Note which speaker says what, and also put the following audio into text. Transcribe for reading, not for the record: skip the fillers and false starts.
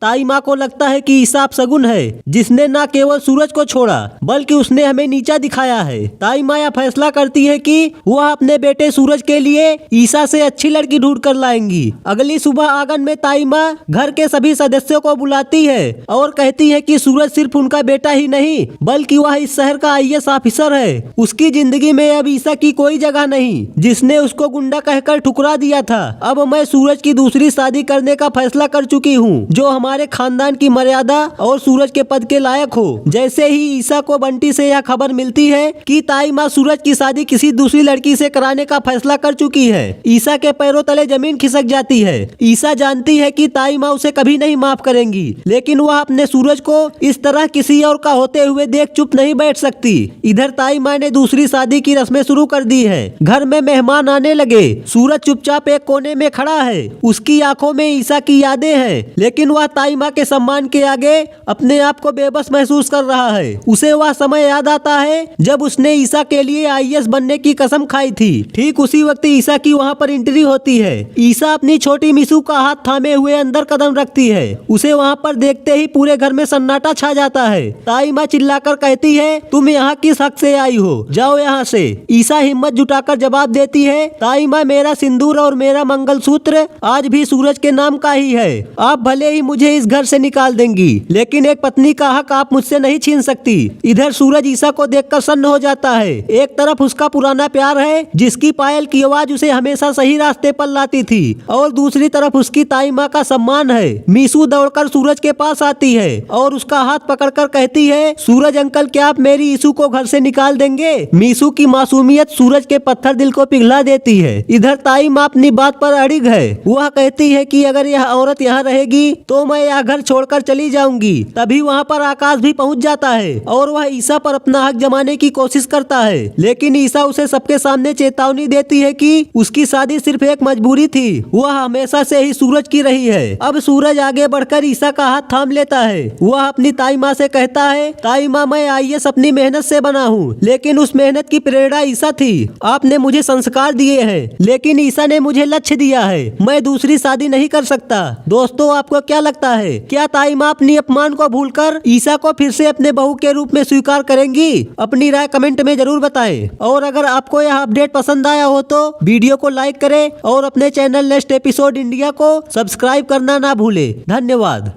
Speaker 1: ताई माँ को लगता है कि ईसा अपशगुन है, जिसने न केवल सूरज को छोड़ा बल्कि उसने हमें नीचा दिखाया है। ताई माँ यह फैसला करती है कि वह अपने बेटे सूरज के लिए ईसा से अच्छी लड़की ढूंढ कर लाएंगी। अगली सुबह आंगन में ताई माँ घर के सभी सदस्यों को बुलाती है और कहती है कि सूरज सिर्फ उनका बेटा ही नहीं बल्कि वह इस शहर का आईएएस ऑफिसर है। उसकी जिंदगी में अब ईसा की कोई जगह नहीं, जिसने उसको गुंडा कहकर ठुकरा दिया था। अब मैं सूरज की दूसरी शादी करने का फैसला कर चुकी हूँ, जो हमारे खानदान की मर्यादा और सूरज के पद के लायक हो। जैसे ही ईसा को बंटी से यह खबर मिलती है कि ताई माँ सूरज की शादी किसी दूसरी लड़की से कराने का फैसला कर चुकी है, ईसा के पैरों तले जमीन खिसक जाती है। ईसा जानती है कि ताई माँ उसे कभी नहीं माफ करेंगी, लेकिन वह अपने सूरज को इस तरह किसी और का होते हुए देख चुप नहीं बैठ सकती। इधर ताई माँ ने दूसरी शादी की रस्में शुरू कर दी है। घर में मेहमान आने लगे। सूरज चुपचाप एक कोने में खड़ा है। उसकी आंखों में ईसा की यादें हैं, लेकिन वह ताई माँ के सम्मान के आगे अपने आप को बेबस महसूस कर रहा है। उसे वह समय याद आता है जब उसने ईसा के लिए आईएएस बनने की कसम खाई थी। ठीक उसी वक्त ईसा की वहाँ पर एंट्री होती है। ईसा अपनी छोटी मिसू का हाथ थामे हुए अंदर कदम रखती है। उसे वहाँ पर देखते ही पूरे घर में सन्नाटा छा जाता है। ताई माँ चिल्लाकर कहती है, तुम यहाँ किस हक से आई हो, जाओ यहाँ से। ईसा हिम्मत जुटाकर जवाब देती है, ताई माँ मेरा सिंदूर और मेरा मंगलसूत्र आज भी सूरज के नाम का ही है। आप भले ही मुझे इस घर से निकाल देंगी, लेकिन एक पत्नी का हक आप मुझसे नहीं छीन सकती। इधर सूरज ईसा को देखकर सन्न हो जाता है। एक तरफ उसका पुराना प्यार है, जिसकी पायल की आवाज उसे हमेशा सही रास्ते पर लाती थी, और दूसरी तरफ उसकी ताई माँ का सम्मान है। मीसू दौड़कर सूरज के पास आती है और उसका हाथ पकड़कर कहती है, सूरज अंकल क्या आप मेरी ईसू को घर से निकाल देंगे? मीसू की मासूमियत सूरज के पत्थर दिल को पिघला देती है। इधर ताई माँ अपनी बात पर अड़िग है। वह कहती है कि अगर यह औरत यहाँ रहेगी तो मैं यह घर छोड़कर चली जाऊंगी। तभी वहाँ पर आकाश भी पहुँच जाता है और वह ईसा पर अपना हक जमाने की कोशिश करता है, लेकिन ईसा उसे सबके सामने चेतावनी देती है कि उसकी शादी सिर्फ एक मजबूरी थी। वह हमेशा से ही सूरज की रही है। अब सूरज आगे बढ़कर ईसा का हाथ थाम लेता है। वह अपनी ताई माँ से कहता है, ताई माँ मैं आईएएस अपनी मेहनत से बना हूँ, लेकिन उस मेहनत की प्रेरणा ईसा थी। आपने मुझे संस्कार दिए हैं, लेकिन ईसा ने मुझे लक्ष्य दिया है। मैं दूसरी शादी नहीं कर सकता। दोस्तों आपको क्या लगता है, क्या ताई माँ अपनी अपमान को भूलकर ईसा को फिर से अपने बहू के रूप में स्वीकार करेंगी? अपनी राय कमेंट में जरूर बताएं। और अगर आपको यह अपडेट पसंद आया हो तो वीडियो को लाइक करें और अपने चैनल नेक्स्ट एपिसोड इंडिया को सब्सक्राइब करना ना भूलें। धन्यवाद।